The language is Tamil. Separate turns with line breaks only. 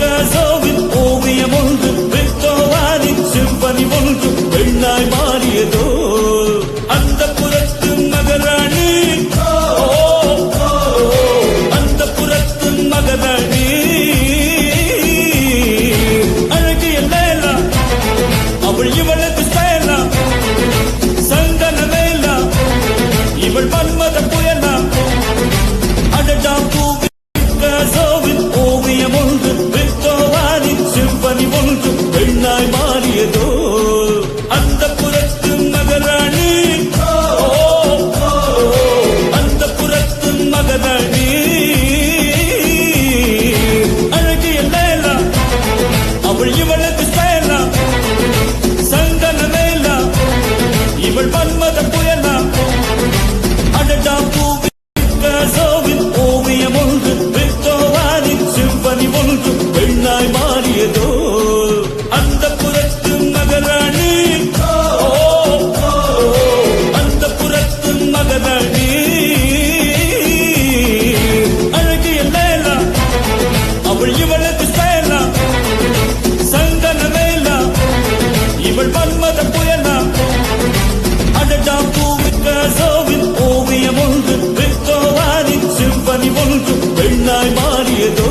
பிக்காசோவின் ஓவியம் ஒன்று, விக்டோவானின் சிம்பனி ஒன்று பெண்ணாய் மாறியதோ அந்த புறத்து மகராணி. அந்த புறத்து மகராணி அழகிய லேலா, அவள் இவளது சேலா, சந்தன வேலா இவள் மன்மத புயலா. அடடா பிக்காசோவின் ஓவியம் ஒன்று, விக்டோவானின் சிம்பனி ஒன்று பெண்ணாய் மாறியதோ அந்த புறத்து மகராணி. அந்த புறத்து மகராணி அழகிய லேலா, அவள் இவளது சேலா, சந்தன வேலா இவள் மன்மத புயலா. அடடா பிக்காசோவின் ஓவியம் ஒன்று, விக்டோவானின் சிம்பனி ஒன்று பெண்ணாய் மாறியதோ அந்த புறத்து மகராணி. அந்த புறத்து மகராணி அழகிய லேலா, அவள் இவளது சேலா, சந்தன வேலா இவள் மன்மத புயலா. அடடா பிக்காசோவின் ஓவியம் ஒன்று, விக்டோவானின் சிம்பனி ஒன்று பெண்ணாய் மாறியதோ